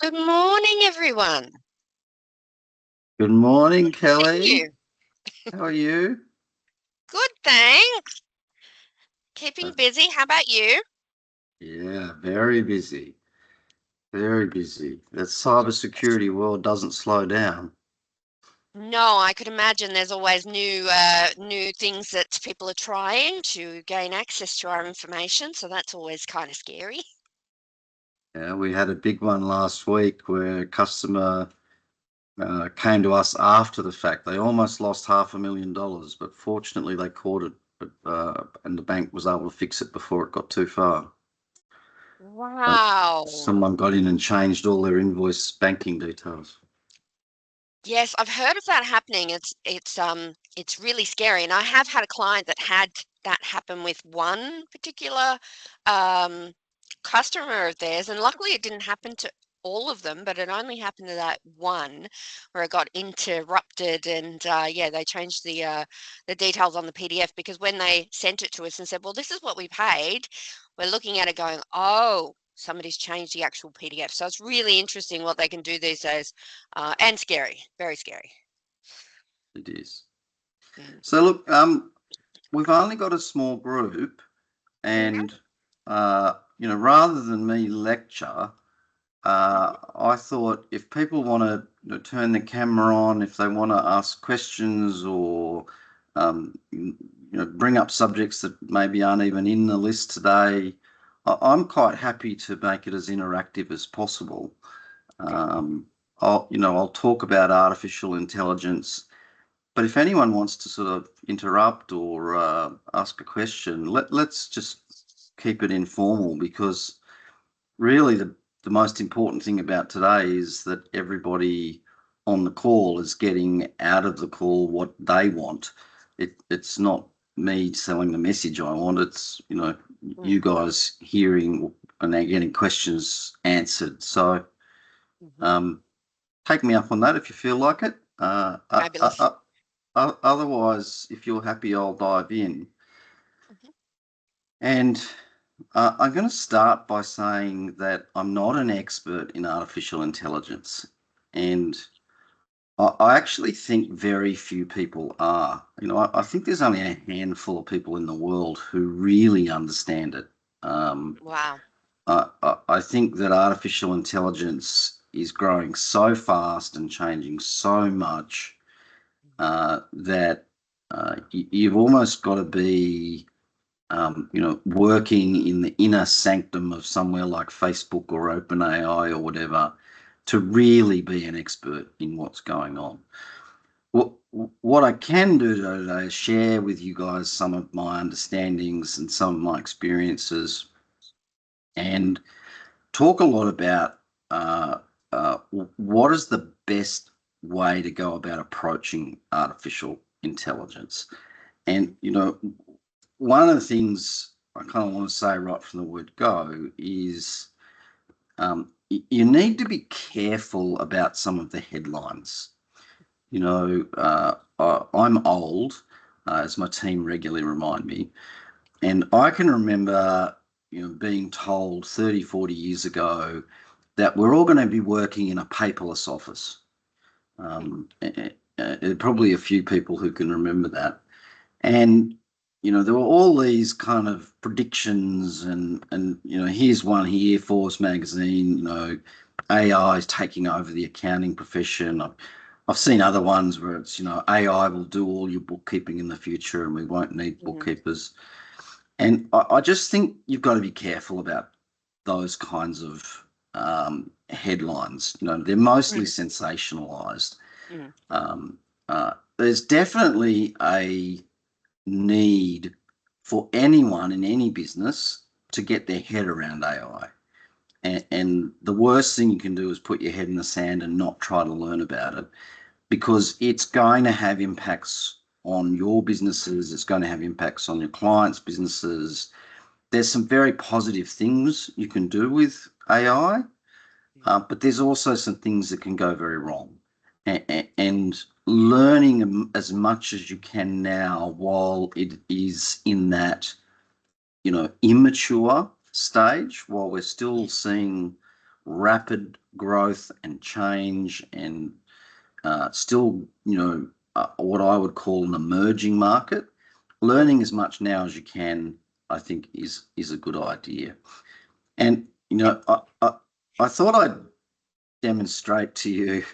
Good morning, everyone. Good morning, See Kelly. you. How are you? Good, thanks. Uh, Keeping busy. How about you? Yeah, very busy. Very busy. That cybersecurity world doesn't slow down. No, I could imagine there's always new things that people are trying to gain access to our information, so that's always kind of scary. Yeah, we had a big one last week where a customer came to us after the fact. They almost lost $500,000, but fortunately they caught it. And the bank was able to fix it before it got too far. But Wow. someone got in and changed all their invoice banking details. Yes, I've heard of that happening. It's really scary, and I have had a client that had that happen with one particular um customer of theirs, and luckily it didn't happen to all of them, but it only happened to that one where it got interrupted, and yeah, they changed the details on the PDF because when they sent it to us and said, "Well, this is what we paid," we're looking at it going, "Oh, somebody's changed the actual PDF." So it's really interesting what they can do these days, and scary, very scary. It is. Mm. So look, we've only got a small group, Mhm, and rather than me lecture, mhm. I thought if people want to turn the camera on, if they want to ask questions or bring up subjects that maybe aren't even in the list today, I'm quite happy to make it as interactive as possible. Okay. Um, I'll talk about artificial intelligence, but if anyone wants to sort of interrupt or ask a question, let's just keep it informal because really the most important thing about today is that everybody on the call is getting out of the call what they want. It's not me selling the message I want. It's Mm, you guys hearing and they're getting questions answered. So mhm. um, take me up on that if you feel like it. Fabulous. Otherwise, if you're happy, I'll dive in. Mhm. And I'm going to start by saying that I'm not an expert in artificial intelligence. And I actually think very few people are. I think there's only a handful of people in the world who really understand it. Um, Wow. I think that artificial intelligence is growing so fast and changing so much that you've almost got to be working in the inner sanctum of somewhere like Facebook or OpenAI or whatever to really be an expert in what's going on. What what I can do today is share with you guys some of my understandings and some of my experiences and talk a lot about uh, what is the best way to go about approaching artificial intelligence. And, Mhm, one of the things I kind of want to say right from the word go is you need to be careful about some of the headlines. I'm old, as my team regularly remind me, and I can remember, being told 30, 40 years ago that we're all going to be working in a paperless office. mm, Probably a few people who can remember that. And there were all these kind of predictions, and here's one here, Forbes magazine. AI is taking over the accounting profession. I've seen other ones where it's AI will do all your bookkeeping in the future, and we won't need mhm, bookkeepers. And I just think you've got to be careful about those kinds of headlines. They're mostly mm, sensationalized. mm, There's definitely a need for anyone in any business to get their head around AI. And the worst thing you can do is put your head in the sand and not try to learn about it because it's going to have impacts on your businesses, it's going to have impacts on your clients' businesses. There's some very positive things you can do with AI, mm. but there's also some things that can go very wrong. And learning as much as you can now while it is in that, immature stage, while we're still Yeah. seeing rapid growth and change, and still, what I would call an emerging market. Learning as much now as you can, I think, is a good idea. And I thought I'd demonstrate to you,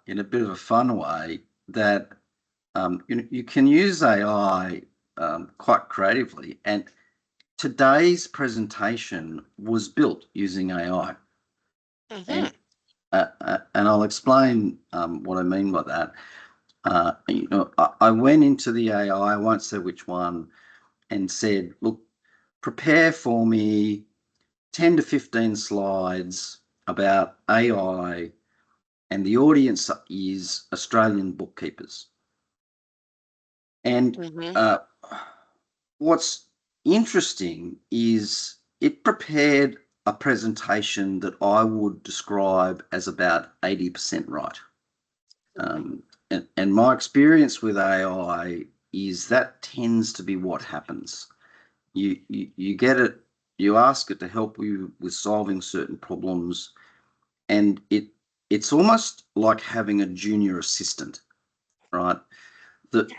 in a bit of a fun way, that you can use AI quite creatively. And today's presentation was built using AI, Mm-hmm. and I'll explain what I mean by that. I went into the AI, I won't say which one, and said, look, prepare for me 10 to 15 slides about AI, and the audience is Australian bookkeepers. And Mm-hmm. uh, what's interesting is it prepared a presentation that I would describe as about 80% right. Um, and my experience with AI is that tends to be what happens. You get it, you ask it to help you with solving certain problems, and it's almost like having a junior assistant, right? The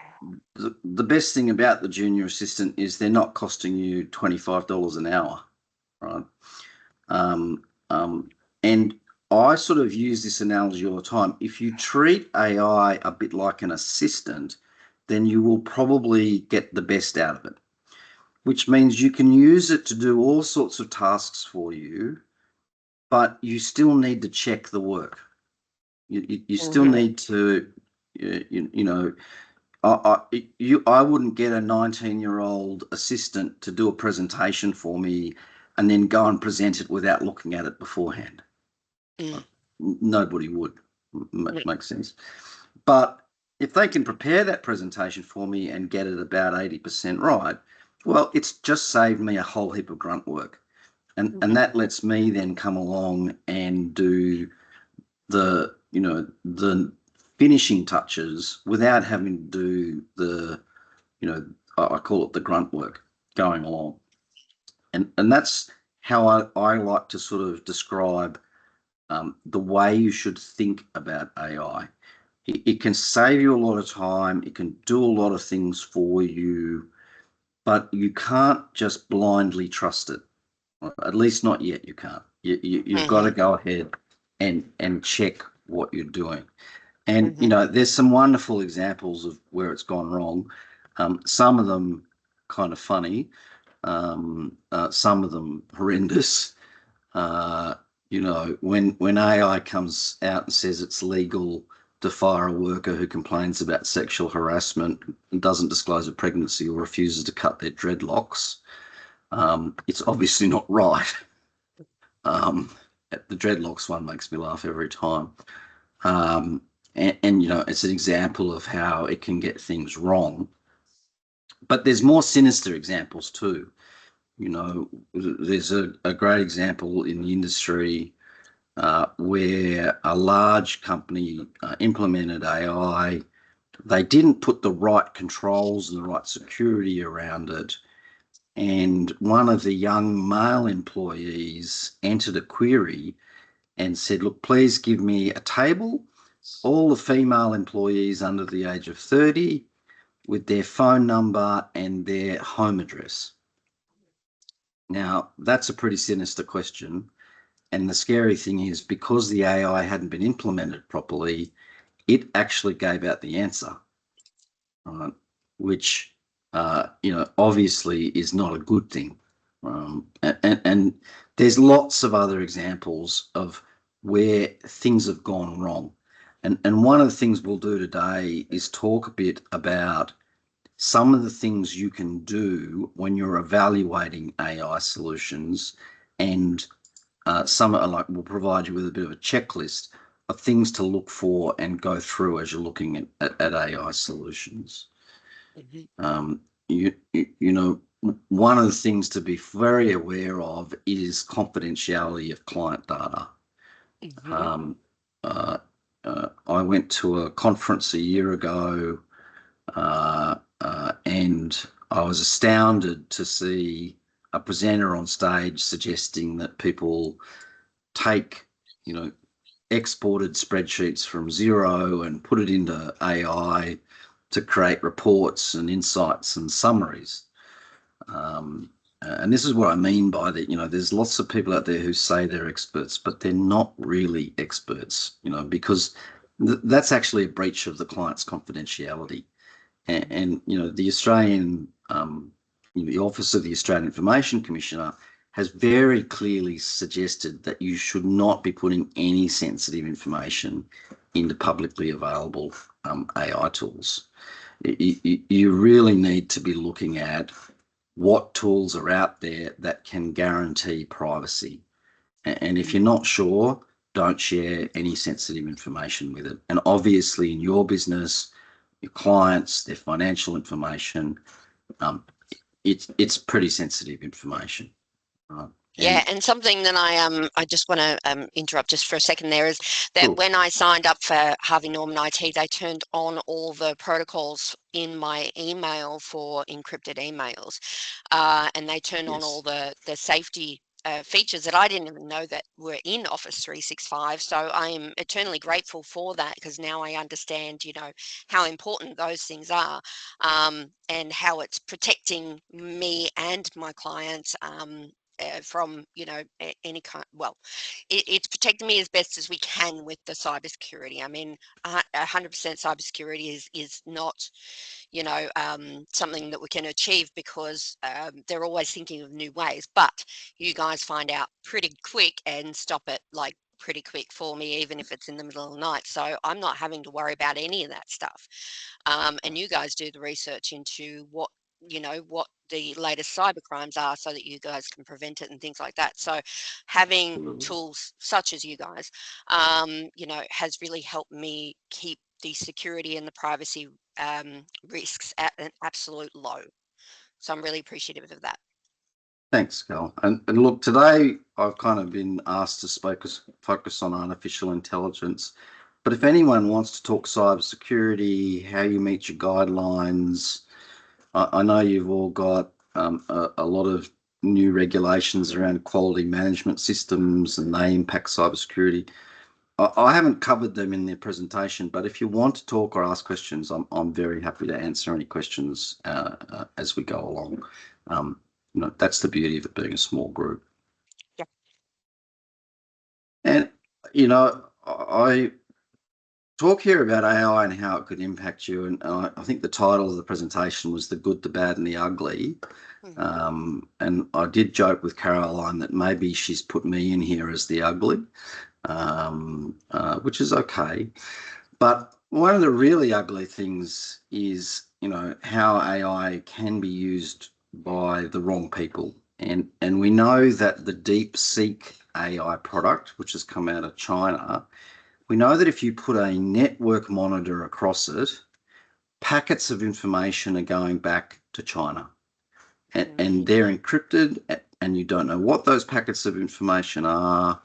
the best thing about the junior assistant is they're not costing you $25 an hour, right? Um, um, and I sort of use this analogy all the time. If you treat AI a bit like an assistant, then you will probably get the best out of it, which means you can use it to do all sorts of tasks for you, but you still need to check the work. You still Mm-hmm. need to, you know, I wouldn't get a 19-year-old assistant to do a presentation for me and then go and present it without looking at it beforehand. Mm. Nobody would. Mm. Make sense. But if they can prepare that presentation for me and get it about 80% right, well, it's just saved me a whole heap of grunt work. And Mhm. that lets me then come along and do the finishing touches without having to do the, you know, I call it the grunt work going along. And that's how I like to sort of describe the way you should think about AI. It can save you a lot of time. It can do a lot of things for you, but you can't just blindly trust it. At least not yet. You can't. You've got to Mhm. go ahead and check what you're doing. And Mhm. there's some wonderful examples of where it's gone wrong. Some of them kind of funny. Some of them horrendous. Uh, when AI comes out and says it's legal to fire a worker who complains about sexual harassment and doesn't disclose a pregnancy or refuses to cut their dreadlocks, it's obviously not right. Um, the dreadlocks one makes me laugh every time. Um, and it's an example of how it can get things wrong. But there's more sinister examples too. There's a great example in the industry where a large company implemented AI. They didn't put the right controls and the right security around it. And one of the young male employees entered a query and said, look, please give me a table, all the female employees under the age of 30 with their phone number and their home address. Now, that's a pretty sinister question. And the scary thing is, because the AI hadn't been implemented properly, it actually gave out the answer, right? Which, obviously is not a good thing. And there's lots of other examples of where things have gone wrong. And one of the things we'll do today is talk a bit about some of the things you can do when you're evaluating AI solutions, and some are like, we'll provide you with a bit of a checklist of things to look for and go through as you're looking at AI solutions. Mhm. Um, one of the things to be very aware of is confidentiality of client data. Mhm. Um, uh, I went to a conference a year ago, and I was astounded to see a presenter on stage suggesting that people take, exported spreadsheets from zero and put it into AI to create reports and insights and summaries. And this is what I mean by that, there's lots of people out there who say they're experts, but they're not really experts, because that's actually a breach of the client's confidentiality. And the Australian, the Office of the Australian Information Commissioner has very clearly suggested that you should not be putting any sensitive information into publicly available AI tools. You really need to be looking at what tools are out there that can guarantee privacy. And if you're not sure, don't share any sensitive information with it. And obviously in your business, your clients, their financial information, it's pretty sensitive information. Right? Yeah, And and something that I just want to interrupt just for a second there is that cool. when I signed up for Harvey Norman IT, they turned on all the protocols in my email for encrypted emails, and they turned on all Yes. the safety features that I didn't even know that were in Office 365. So I am eternally grateful for that, because now I understand, how important those things are, and how it's protecting me and my clients. From any kind, well, it's protecting me as best as we can with the cybersecurity. I mean, 100% cybersecurity is not something that we can achieve, because they're always thinking of new ways, but you guys find out pretty quick and stop it like pretty quick for me, even if it's in the middle of the night. So I'm not having to worry about any of that stuff. And you guys do the research into what the latest cyber crimes are, so that you guys can prevent it and things like that. So having tools such as you guys, has really helped me keep the security and the privacy risks at an absolute low. So I'm really appreciative of that. Thanks, Cal. And look, today I've kind of been asked to focus on artificial intelligence. But if anyone wants to talk cybersecurity, how you meet your guidelines, I know you've all got a lot of new regulations around quality management systems, and they impact cybersecurity. I haven't covered them in their presentation, but if you want to talk or ask questions, I'm very happy to answer any questions as we go along. That's the beauty of it being a small group. Yeah. And I talk here about AI and how it could impact you, and I think the title of the presentation was "The Good, the Bad, and the Ugly." And I did joke with Caroline that maybe she's put me in here as the ugly, which is okay. But one of the really ugly things is, how AI can be used by the wrong people. And we know that the DeepSeek AI product, which has come out of China, we know that if you put a network monitor across it, packets of information are going back to China. And they're encrypted, and you don't know what those packets of information are,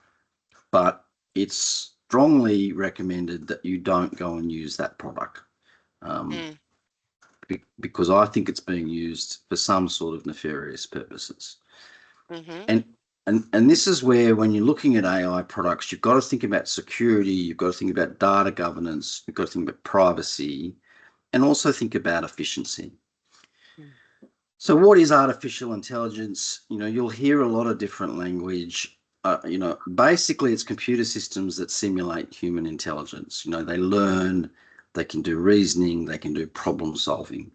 but it's strongly recommended that you don't go and use that product, because I think it's being used for some sort of nefarious purposes. Mm-hmm. And this is where, when you're looking at AI products, you've got to think about security, you've got to think about data governance, you've got to think about privacy, and also think about efficiency. So what is artificial intelligence? You'll hear a lot of different language. Basically it's computer systems that simulate human intelligence. They learn, they can do reasoning, they can do problem solving.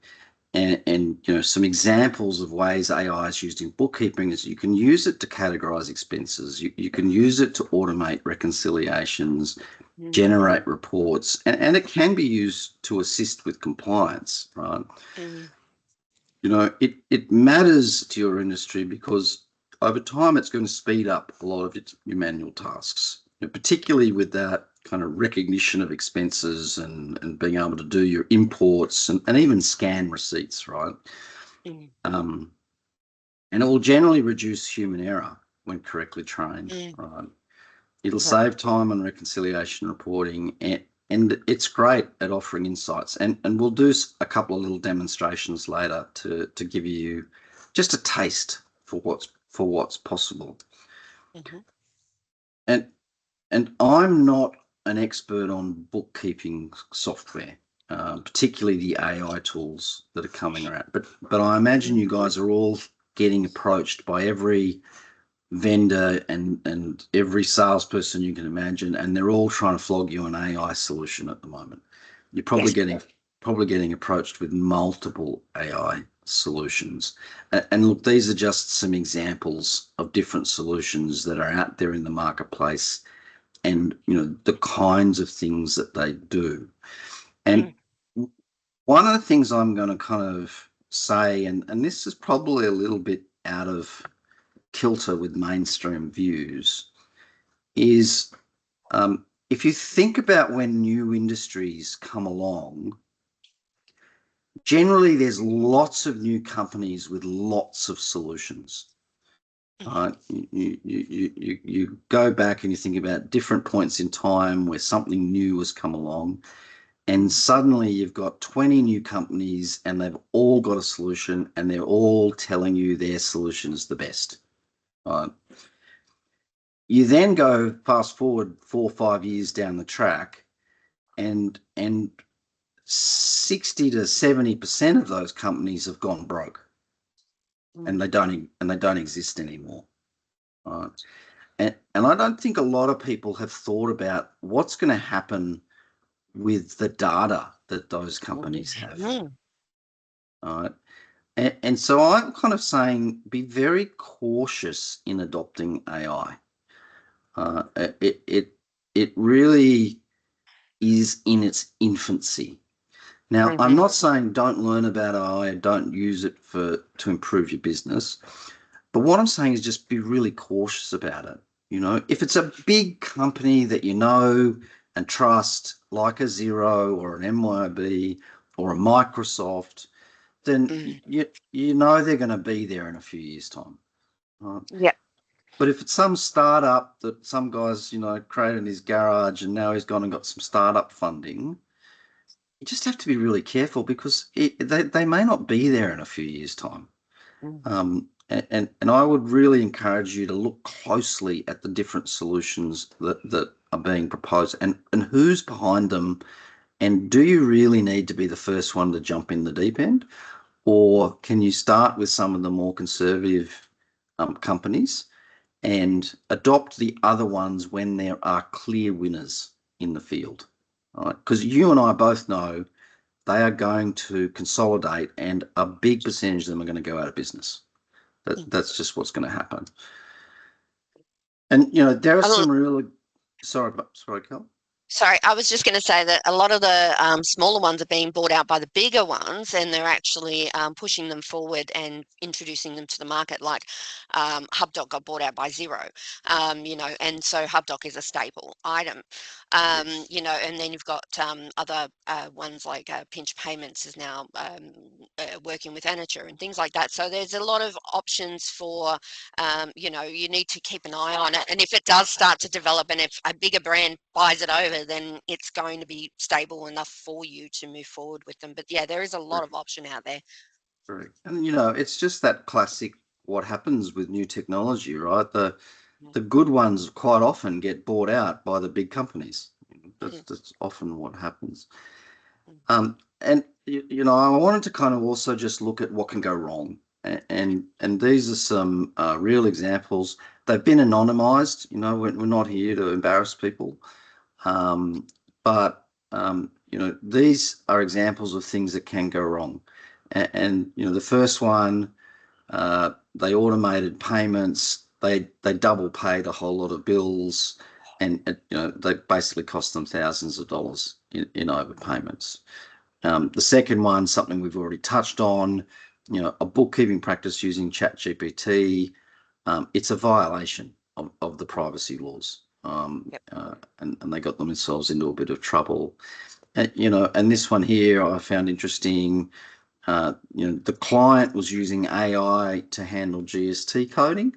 And some examples of ways AI is used in bookkeeping is you can use it to categorize expenses. You can use it to automate reconciliations, generate reports, and it can be used to assist with compliance, right? It matters to your industry because over time it's going to speed up a lot of your manual tasks, particularly with that kind of recognition of expenses and being able to do your imports and even scan receipts, right? And it will generally reduce human error when correctly trained, right? It'll save time on reconciliation reporting, and it's great at offering insights. And we'll do a couple of little demonstrations later to give you just a taste for what's possible. and I'm not an expert on bookkeeping software, particularly the AI tools that are coming around. But I imagine you guys are all getting approached by every vendor and every salesperson you can imagine, and they're all trying to flog you an AI solution at the moment. You're Yes. probably getting approached with multiple AI solutions. And look, these are just some examples of different solutions that are out there in the marketplace, and the kinds of things that they do. And Mm, one of the things I'm going to kind of say, and this is probably a little bit out of kilter with mainstream views, is if you think about when new industries come along, generally there's lots of new companies with lots of solutions. mhm, You go back and you think about different points in time where something new has come along, and suddenly you've got 20 new companies and they've all got a solution and they're all telling you their solution is the best. Right? You then go fast forward 4 or 5 years down the track, and 60 to 70% of those companies have gone broke, mm, and they don't exist anymore. Right? And I don't think a lot of people have thought about what's going to happen with the data that those companies have. mm, Right? And so I'm kind of saying be very cautious in adopting AI. It really is in its infancy. Now, I'm mhm, not saying don't learn about AI, don't use it to improve your business, but what I'm saying is just be really cautious about it. If it's a big company that you know and trust, like a Xero or an MYOB or a Microsoft, then mm. you know they're going to be there in a few years' time. Right? Yep. But if it's some startup that some guy's, created in his garage and now he's gone and got some startup funding, you just have to be really careful because they may not be there in a few years' time. Mm, And I would really encourage you to look closely at the different solutions that are being proposed, and who's behind them, and do you really need to be the first one to jump in the deep end, mm, or can you start with some of the more conservative companies and adopt the other ones when there are clear winners in the field? All right? Because you and I both know they are going to consolidate, and a big percentage of them are going to go out of business. mm. That's just what's going to happen. And there are I don't some really sorry, Cal. Sorry, I was just going to say that a lot of the smaller ones are being bought out by the bigger ones, and they're actually pushing them forward and introducing them to the market. Like HubDoc got bought out by Xero, and so HubDoc is a staple item. Yes. And then you've got other ones like Pinch Payments is now working with Anature and things like that. So there's a lot of options for you need to keep an eye on it. And if it does start to develop and if a bigger brand buys it over, then it's going to be stable enough for you to move forward with them. But yeah, there is a lot of Correct. option out there. Correct. And it's just that classic what happens with new technology, right? The good ones quite often get bought out by the big companies. That's Mhm, that's often what happens. mhm, And I wanted to kind of also just look at what can go wrong, and these are some real examples. They've been anonymized. We're not here to embarrass people, um, but these are examples of things that can go wrong. And the first one, they automated payments. They double paid a whole lot of bills, and they basically cost them thousands of dollars in overpayments. The second one, something we've already touched on, a bookkeeping practice using ChatGPT. It's a violation of the privacy laws, yep. and they got themselves into a bit of trouble. And this one here I found interesting. The client was using AI to handle GST coding.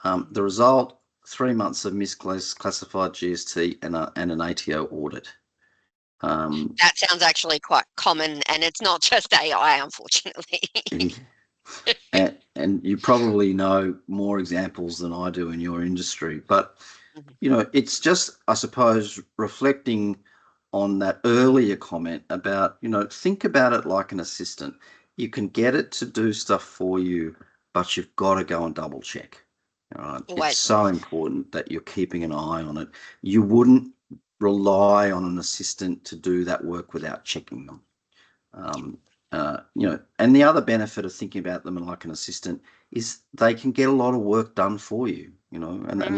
The result: 3 months of misclassified GST and an ATO audit. Um, That sounds actually quite common, and it's not just AI, unfortunately. and you probably know more examples than I do in your industry. But Mhm. it's just, I suppose, reflecting on that earlier comment about, think about it like an assistant. You can get it to do stuff for you, but you've got to go and double check. All right. It's Always. so important that you're keeping an eye on it. You wouldn't rely on an assistant to do that work without checking them. Um, and the other benefit of thinking about them like an assistant is they can get a lot of work done for you, and Mm,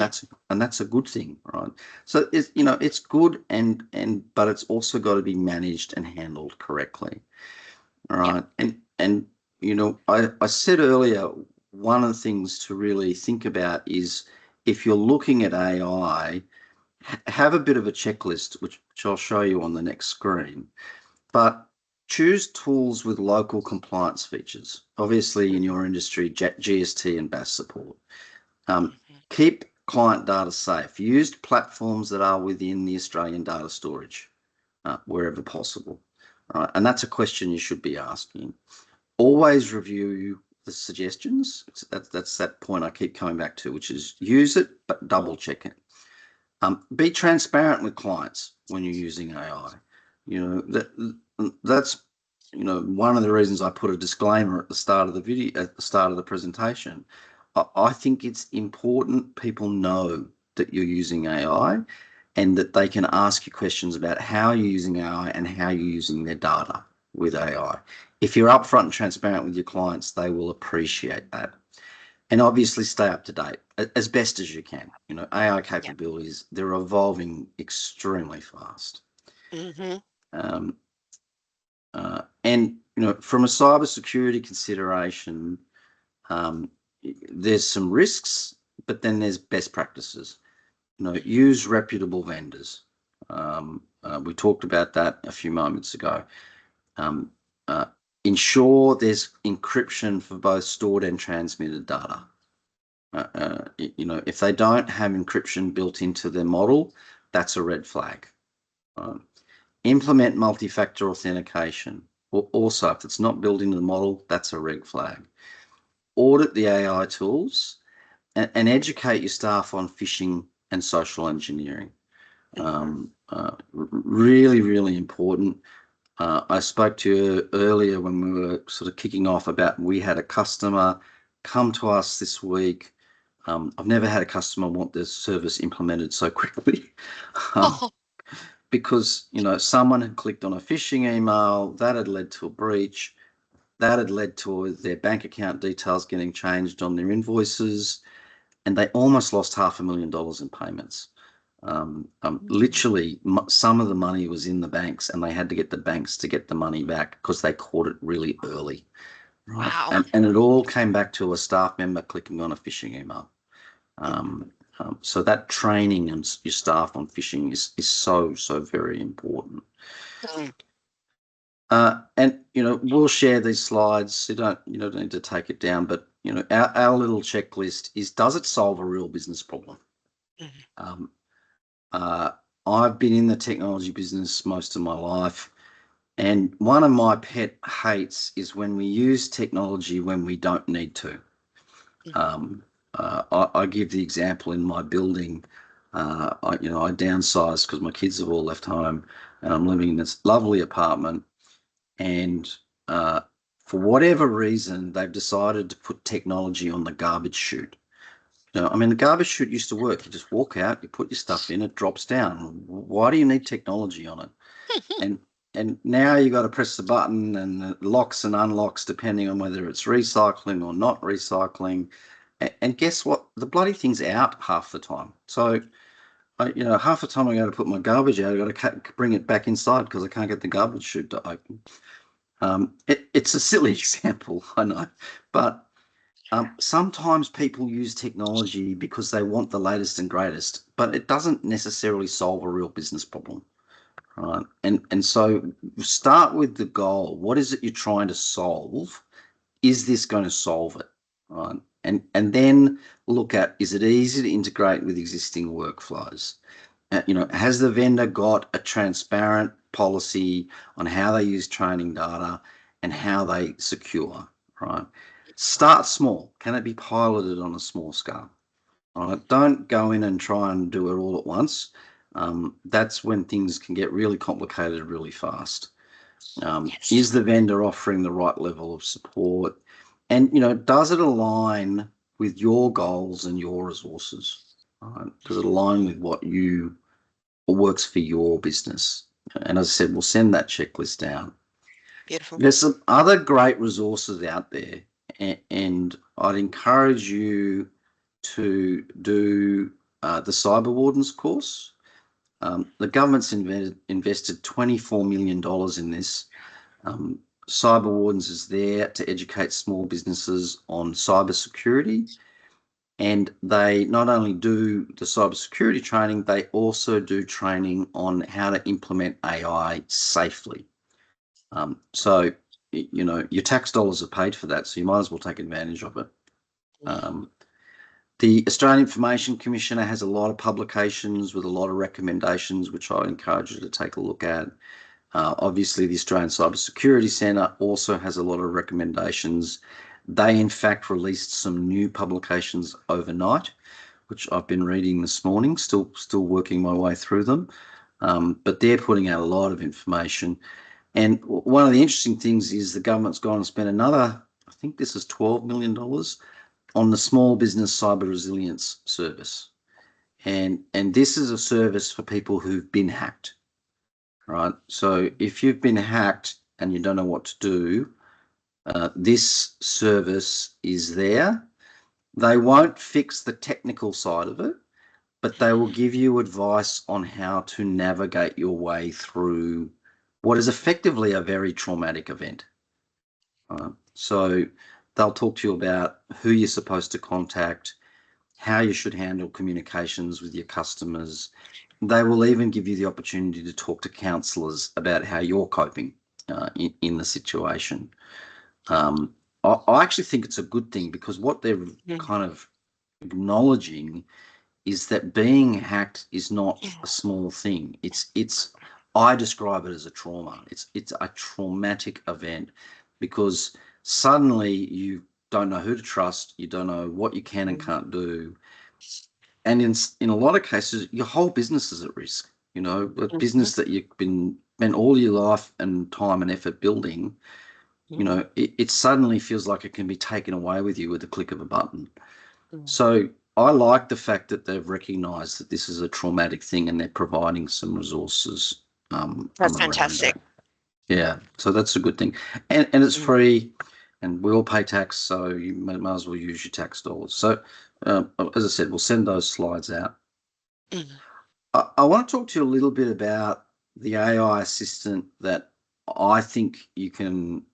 that's a good thing, right? So it's good, and but it's also got to be managed and handled correctly, all yeah. right? And I said earlier, one of the things to really think about is if you're looking at AI, have a bit of a checklist, which I'll show you on the next screen, but choose tools with local compliance features. Obviously, in Mhm, your industry, GST and BAS support. Um, mhm. keep client data safe. Use platforms that are within the Australian data storage, wherever possible. And that's a question you should be asking. Always review the suggestions. That's that point I keep coming back to, which is use it, but double check it. Be transparent with clients when you're using AI. That's one of the reasons I put a disclaimer at the start of the video, at the start of the presentation. I think it's important people know that you're using AI and that they can ask you questions about how you're using AI and how you're using their data with AI. If you're upfront and transparent with your clients, they will appreciate that. And obviously stay up to date as best as you can. AI Yeah. capabilities, they're evolving extremely fast. Mhm. Um, and from a cybersecurity consideration, um, there's some risks, but then there's best practices. Use reputable vendors. We talked about that a few moments ago. Um, uh, ensure there's encryption for both stored and transmitted data. If they don't have encryption built into their model, that's a red flag. Um, implement multi-factor authentication. Also, if it's not built into the model, that's a red flag. Audit the AI tools and educate your staff on phishing and social engineering. Mhm. Really, really important. I spoke to you earlier when we were sort of kicking off about we had a customer come to us this week. I've never had a customer want their service implemented so quickly. um, Oh. because someone had clicked on a phishing email that had led to a breach, that had led to their bank account details getting changed on their invoices, and they almost lost $500,000 in payments. Mm. Literally, some of the money was in the banks, and they had to get the banks to get the money back because they caught it really early, right? Wow. And it all came back to a staff member clicking on a phishing email. Mhm. So that training and your staff on phishing is so very important. Mm. And we'll share these slides. So you don't need to take it down, but our little checklist is: does it solve a real business problem? Mhm. Um, uh, I've been in the technology business most of my life, and one of my pet hates is when we use technology when we don't need to. Mhm. Um, I give the example in my building. I downsized because my kids have all left home, and I'm living in this lovely apartment. And uh, for whatever reason, they've decided to put technology on the garbage chute. I mean, the garbage chute used to work. You just walk out, you put your stuff in, it drops down. Why do you need technology on it? And and now you got to press the button, and it locks and unlocks depending on whether it's recycling or not recycling. And guess what? The bloody thing's out half the time. So, half the time I go to put my garbage out, I got to bring it back inside because I can't get the garbage chute to open. It's a silly example, I know, but sometimes people use technology because they want the latest and greatest, but it doesn't necessarily solve a real business problem, right? And so start with the goal. What is it you're trying to solve? Is this going to solve it, right? And then look at, is it easy to integrate with existing workflows? Has the vendor got a transparent policy on how they use training data and how they secure, right? Start small. Can it be piloted on a small scale? All right? Don't go in and try and do it all at once. That's when things can get really complicated really fast. Yes. Is the vendor offering the right level of support? And, does it align with your goals and your resources? Right? Does it align with what works for your business? And as I said, we'll send that checklist down. Beautiful. There's some other great resources out there, and I'd encourage you to do the Cyber Wardens course. The government's invested $24 million in this. Um, Cyber Wardens is there to educate small businesses on cybersecurity, and they not only do the cybersecurity training, they also do training on how to implement AI safely. So, your tax dollars are paid for that, so you might as well take advantage of it. Mm. The Australian Information Commissioner has a lot of publications with a lot of recommendations, which I encourage you to take a look at. Obviously, the Australian Cybersecurity Centre also has a lot of recommendations. They, in fact, released some new publications overnight, which I've been reading this morning, still working my way through them. But they're putting out a lot of information. And one of the interesting things is the government's gone and spent another, I think this is $12 million on the Small Business Cyber Resilience Service. And this is a service for people who've been hacked, right? So if you've been hacked and you don't know what to do, this service is there. They won't fix the technical side of it, but they will give you advice on how to navigate your way through what is effectively a very traumatic event. So they'll talk to you about who you're supposed to contact, how you should handle communications with your customers. They will even give you the opportunity to talk to counsellors about how you're coping in the situation. I actually think it's a good thing, because what they're Mm. kind of acknowledging is that being hacked is not a small thing. I describe it as a trauma. It's a traumatic event, because suddenly you don't know who to trust, you don't know what you can and Mm. can't do, and in a lot of cases, your whole business is at risk. A Mhm. business that you've spent all your life and time and effort building, Mhm. it suddenly feels like it can be taken away with you with the click of a button. Mm. So I like the fact that they've recognised that this is a traumatic thing, and they're providing some resources That's around fantastic. that. Yeah, so that's a good thing, and it's Mm. free, and we all pay tax, so you might as well use your tax dollars. So, as I said, we'll send those slides out. Mm. I want to talk to you a little bit about the AI assistant that I think you can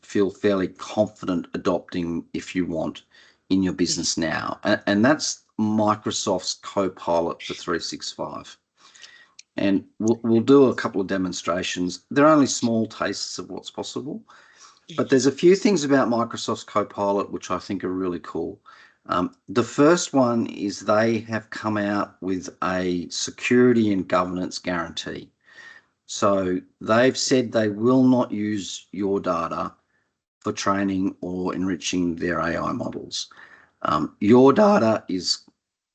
feel fairly confident adopting if you want in your Mhm. business now, and that's Microsoft's Copilot for 365. And we'll do a couple of demonstrations. They're only small tastes of what's possible, but there's a few things about Microsoft's Copilot which I think are really cool. The first one is they have come out with a security and governance guarantee. So they've said they will not use your data for training or enriching their AI models. Your data is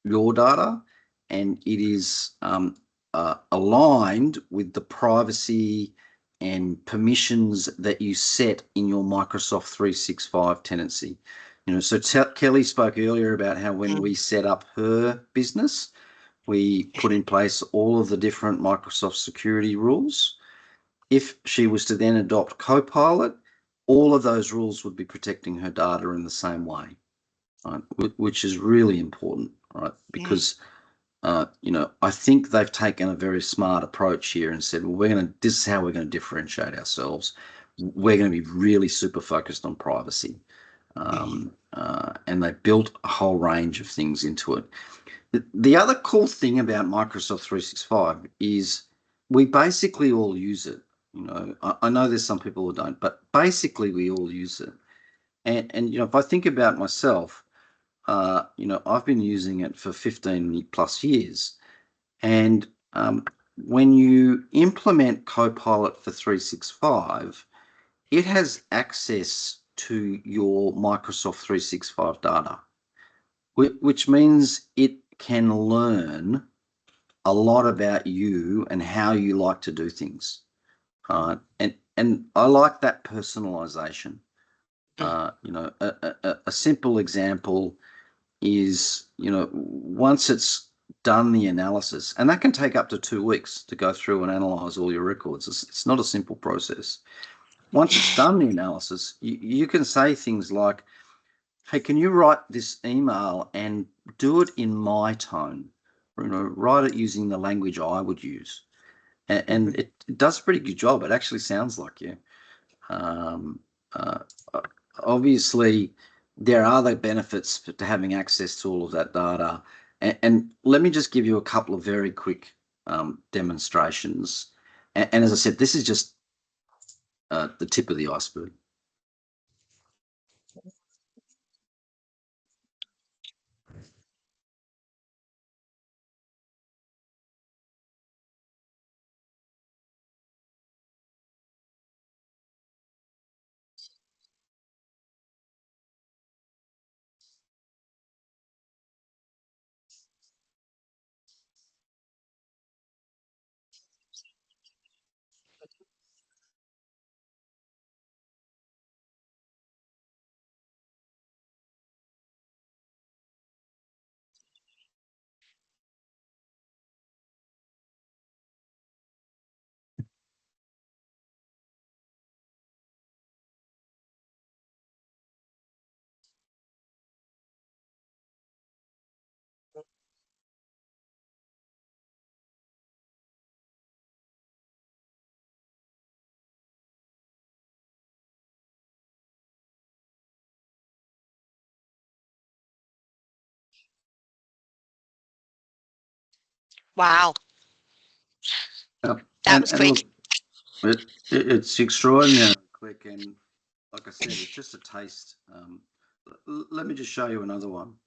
your data, and it is aligned with the privacy and permissions that you set in your Microsoft 365 tenancy. So Kelly spoke earlier about how when we Mm. set up her business, we put in place all of the different Microsoft security rules. If she was to then adopt Copilot, all of those rules would be protecting her data in the same way, right? Which is really important, right? Mm. Because I think they've taken a very smart approach here and said, well, this is how we're going to differentiate ourselves. We're going to be really super focused on privacy. Mm. And they built a whole range of things into it. The other cool thing about Microsoft 365 is we basically all use it. I know there's some people who don't, but basically we all use it. And if I think about myself, I've been using it for 15 plus years. And when you implement Copilot for 365, it has access to your Microsoft 365 data, which means it can learn a lot about you and how you like to do things. And I like that personalization. Mm. A simple example is, once it's done the analysis, and that can take up to 2 weeks to go through and analyze all your records. It's not a simple process. Once it's done the analysis, you can say things like, hey, can you write this email and do it in my tone? Write it using the language I would use. And Mhm. it does a pretty good job. It actually sounds like you. Um, uh, Obviously, there are other benefits to having access to all of that data. And let me just give you a couple of very quick demonstrations. And as I said, this is just the tip of the iceberg. Wow, Yep. that And was and quick. look, it's extraordinarily quick. And like I said, it's just a taste. Let me just show you another one.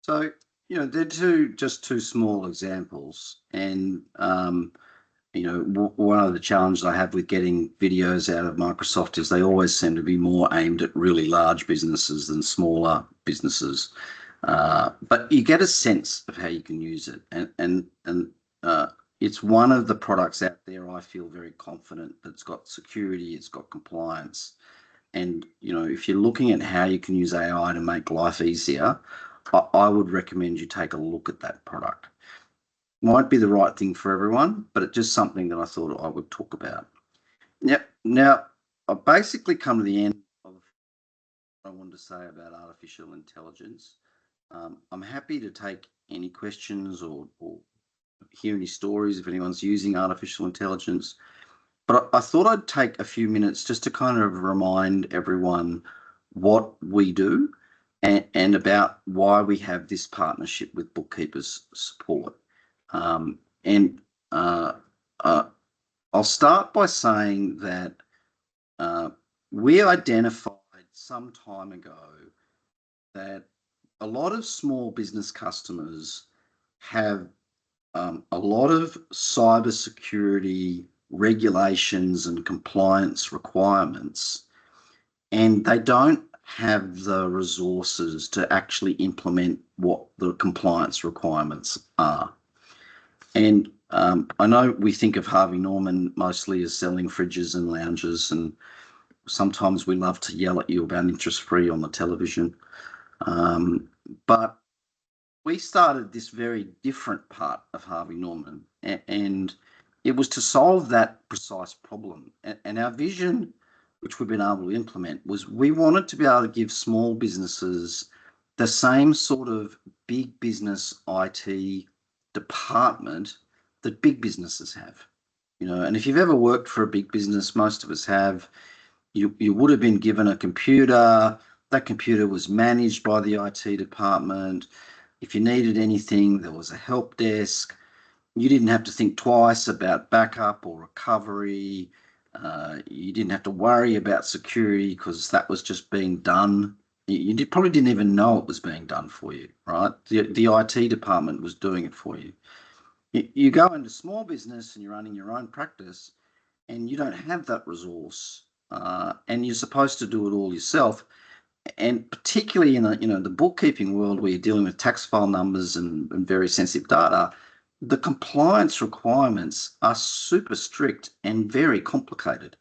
So, they're just two small examples. And, one of the challenges I have with getting videos out of Microsoft is they always seem to be more aimed at really large businesses than smaller businesses. But you get a sense of how you can use it. And it's one of the products out there I feel very confident that it's got security, it's got compliance. And, if you're looking at how you can use AI to make life easier, I would recommend you take a look at that product. Might be the right thing for everyone, but it's just something that I thought I would talk about. Yep. Now, I've basically come to the end of what I wanted to say about artificial intelligence. I'm happy to take any questions or hear any stories if anyone's using artificial intelligence. But I thought I'd take a few minutes just to kind of remind everyone what we do and about why we have this partnership with Bookkeepers Support. And uh, I'll start by saying that we identified some time ago that a lot of small business customers have a lot of cybersecurity regulations and compliance requirements, and they don't have the resources to actually implement what the compliance requirements are. And I know we think of Harvey Norman mostly as selling fridges and lounges, and sometimes we love to yell at you about interest free on the television. But we started this very different part of Harvey Norman, and it was to solve that precise problem. And our vision, which we've been able to implement, was we wanted to be able to give small businesses the same sort of big business IT department that big businesses have. And if you've ever worked for a big business, most of us have, you would have been given a computer. That computer was managed by the IT department. If you needed anything, there was a help desk. You didn't have to think twice about backup or recovery. You didn't have to worry about security because that was just being done. You probably didn't even know it was being done for you, right? The IT department was doing it for you. You go into small business and you're running your own practice and you don't have that resource, and you're supposed to do it all yourself. And particularly in the bookkeeping world where you're dealing with tax file numbers and very sensitive data, the compliance requirements are super strict and very complicated.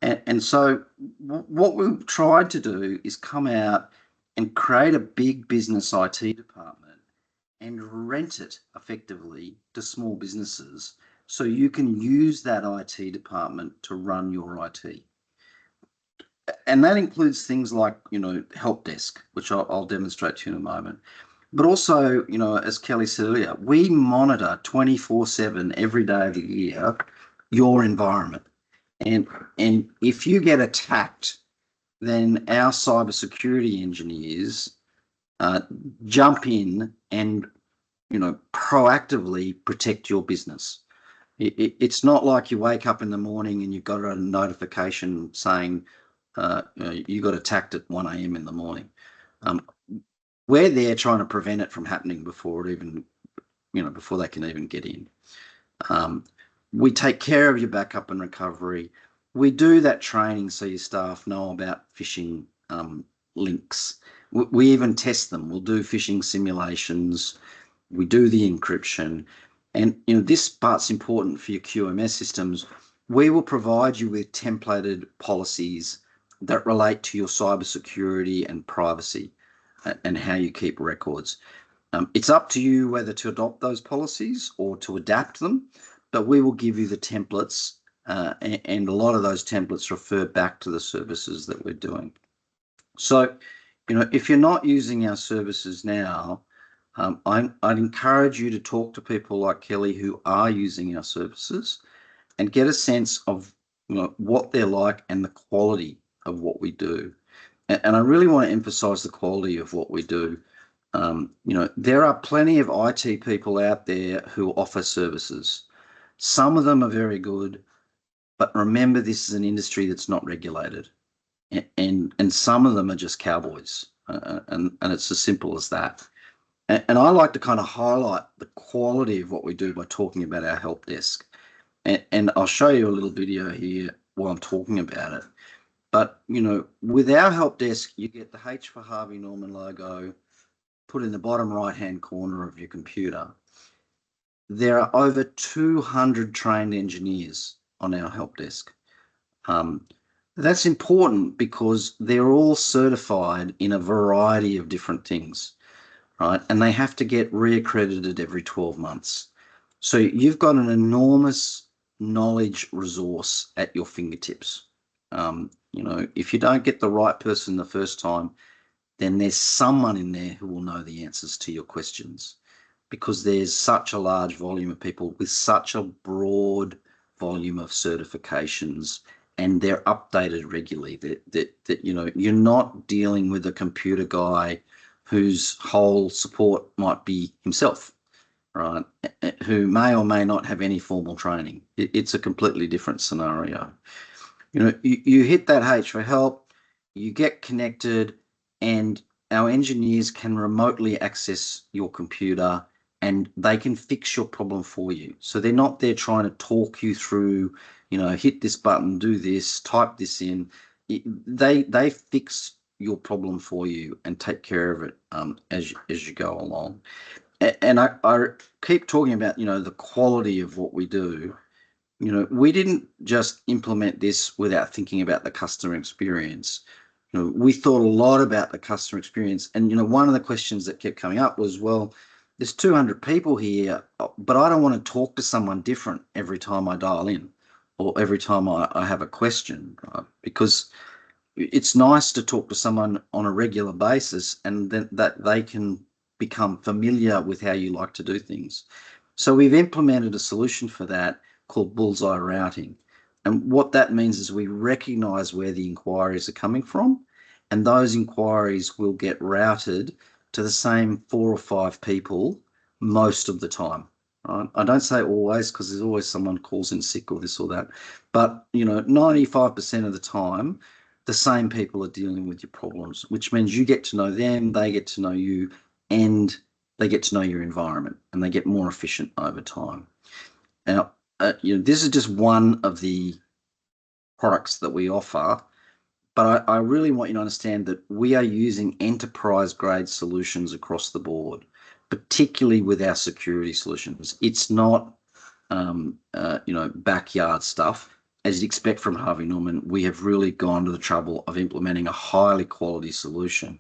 And so what we've tried to do is come out and create a big business IT department and rent it effectively to small businesses so you can use that IT department to run your IT. And that includes things like, help desk, which I'll demonstrate to you in a moment. But also, as Kelly said earlier, we monitor 24/7 every day of the year your environment. And if you get attacked, then our cybersecurity engineers jump in and, proactively protect your business. It's not like you wake up in the morning and you've got a notification saying, you got attacked at 1 a.m. in the morning. We're there trying to prevent it from happening before it even, before they can even get in. We take care of your backup and recovery. We do that training so your staff know about phishing links. We even test them. We'll do phishing simulations. We do the encryption. And this part's important for your QMS systems. We will provide you with templated policies that relate to your cybersecurity and privacy and how you keep records. It's up to you whether to adopt those policies or to adapt them, but we will give you the templates, and a lot of those templates refer back to the services that we're doing. So, if you're not using our services now, I'd encourage you to talk to people like Kelly who are using our services and get a sense of what they're like and the quality of what we do. And I really want to emphasize the quality of what we do. There are plenty of IT people out there who offer services. Some of them are very good, but remember, this is an industry that's not regulated, and some of them are just cowboys, and it's as simple as that. And I like to kind of highlight the quality of what we do by talking about our help desk. And I'll show you a little video here while I'm talking about it. But, with our help desk, you get the H for Harvey Norman logo put in the bottom right-hand corner of your computer. there are over 200 trained engineers on our help desk. Um, that's important because they're all certified in a variety of different things, right? And they have to get reaccredited every 12 months. So you've got an enormous knowledge resource at your fingertips. If you don't get the right person the first time, then there's someone in there who will know the answers to your questions, because there's such a large volume of people with such a broad volume of certifications, and they're updated regularly. That you're not dealing with a computer guy whose whole support might be himself, right? Who may or may not have any formal training. It's a completely different scenario. You hit that H for help, you get connected, and our engineers can remotely access your computer and they can fix your problem for you. So they're not there trying to talk you through, hit this button, do this, type this in. They fix your problem for you and take care of it as you go along. And I keep talking about, the quality of what we do. We didn't just implement this without thinking about the customer experience. We thought a lot about the customer experience. And, one of the questions that kept coming up was, well, there's 200 people here, but I don't want to talk to someone different every time I dial in or every time I have a question, right? Because it's nice to talk to someone on a regular basis and then that they can become familiar with how you like to do things. So we've implemented a solution for that called bullseye routing. And what that means is we recognize where the inquiries are coming from, and those inquiries will get routed to the same 4 or 5 people most of the time. Right? I don't say always, because there's always someone calls in sick or this or that, but 95% of the time, the same people are dealing with your problems, which means you get to know them, they get to know you, and they get to know your environment, and they get more efficient over time. Now, this is just one of the products that we offer, but I really want you to understand that we are using enterprise grade solutions across the board, particularly with our security solutions. It's not, backyard stuff. As you'd expect from Harvey Norman, we have really gone to the trouble of implementing a highly quality solution.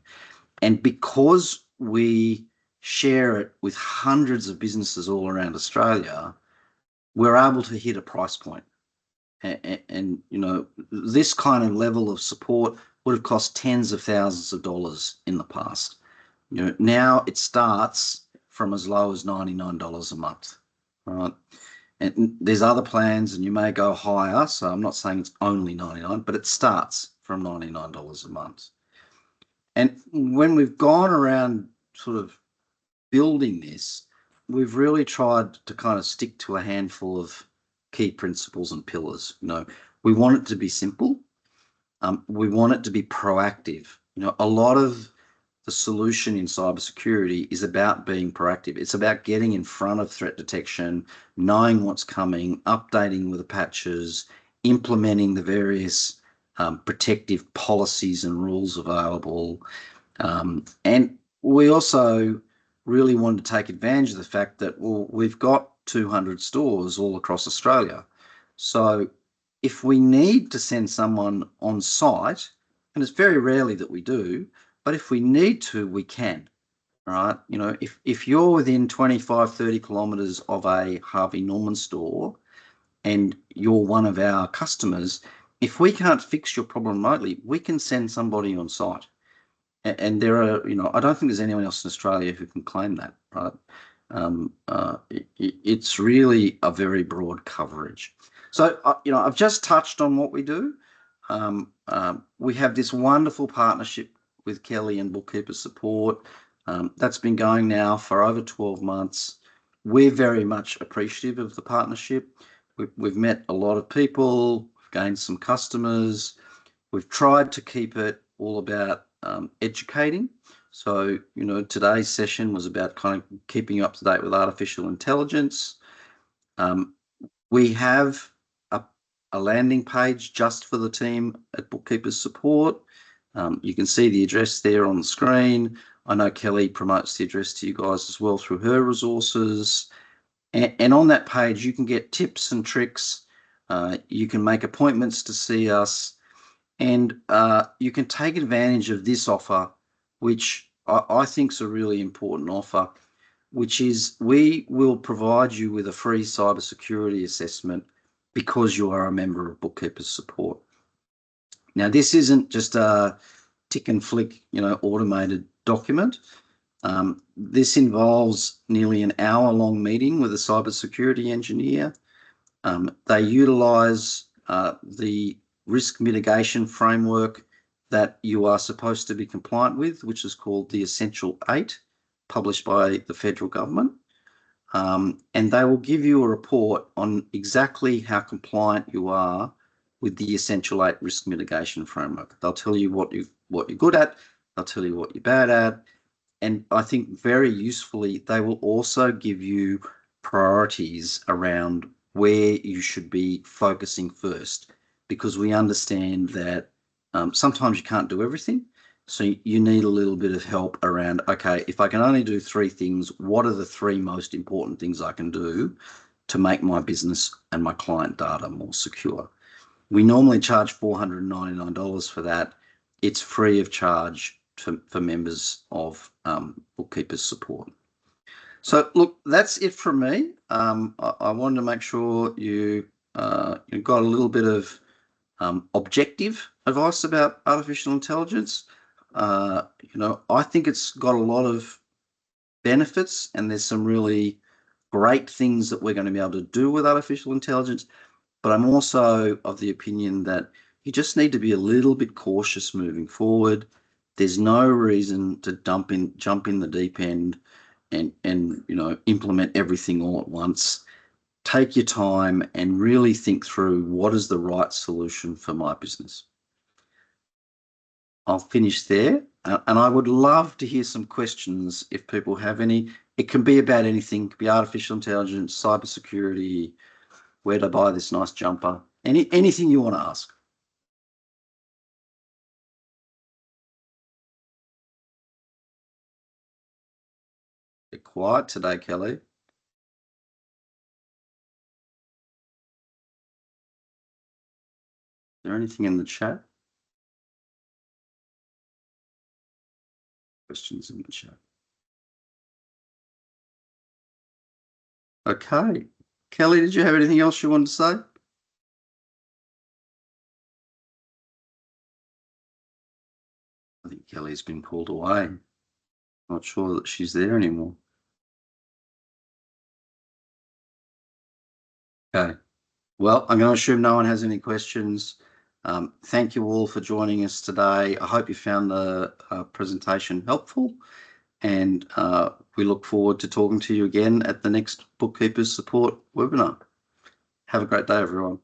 And because we share it with hundreds of businesses all around Australia, we're able to hit a price point. And this kind of level of support would have cost tens of thousands of dollars in the past. Now it starts from as low as $99 a month, right? And there's other plans, and you may go higher. So I'm not saying it's only 99, but it starts from $99 a month. And when we've gone around sort of building this, we've really tried to kind of stick to a handful of key principles and pillars. We want it to be simple. We want it to be proactive. A lot of the solution in cybersecurity is about being proactive. It's about getting in front of threat detection, knowing what's coming, updating with the patches, implementing the various protective policies and rules available. And we also really wanted to take advantage of the fact that, well, we've got 200 stores all across Australia. So if we need to send someone on site, and it's very rarely that we do, but if we need to, we can, right? If you're within 25, 30 kilometres of a Harvey Norman store and you're one of our customers, if we can't fix your problem remotely, we can send somebody on site. And there are, I don't think there's anyone else in Australia who can claim that, right? It's really a very broad coverage. So, I've just touched on what we do. We have this wonderful partnership with Kelly and Bookkeeper Support. That's been going now for over 12 months. We're very much appreciative of the partnership. We've met a lot of people, we've gained some customers. We've tried to keep it all about educating. So, today's session was about kind of keeping you up to date with artificial intelligence. We have a landing page just for the team at Bookkeepers Support. You can see the address there on the screen. I know Kelly promotes the address to you guys as well through her resources. And on that page, you can get tips and tricks. You can make appointments to see us, and you can take advantage of this offer, which I think is a really important offer, which is we will provide you with a free cybersecurity assessment because you are a member of Bookkeepers Support. Now, this isn't just a tick and flick, automated document. This involves nearly an hour-long meeting with a cybersecurity engineer. They utilise the risk mitigation framework that you are supposed to be compliant with, which is called the Essential 8, published by the federal government. And they will give you a report on exactly how compliant you are with the Essential 8 risk mitigation framework. They'll tell you what you're good at, they'll tell you what you're bad at, and I think very usefully, they will also give you priorities around where you should be focusing first, because we understand that sometimes you can't do everything. So you need a little bit of help around, okay, if I can only do 3 things, what are the 3 most important things I can do to make my business and my client data more secure? We normally charge $499 for that. It's free of charge for members of Bookkeepers Support. So look, that's it from me. I wanted to make sure you got a little bit of objective advice about artificial intelligence. I think it's got a lot of benefits, and there's some really great things that we're going to be able to do with artificial intelligence. But I'm also of the opinion that you just need to be a little bit cautious moving forward. There's no reason to jump in the deep end and implement everything all at once. Take your time and really think through what is the right solution for my business. I'll finish there, and I would love to hear some questions if people have any. It can be about anything. It could be artificial intelligence, cybersecurity, where to buy this nice jumper, anything you want to ask. Bit quiet today, Kelly. Is there anything in the chat? Questions in the chat. Okay. Kelly, did you have anything else you wanted to say? I think Kelly's been called away. Not sure that she's there anymore. Okay. Well, I'm going to assume no one has any questions. Thank you all for joining us today. I hope you found the presentation helpful, and we look forward to talking to you again at the next Bookkeepers Support webinar. Have a great day, everyone.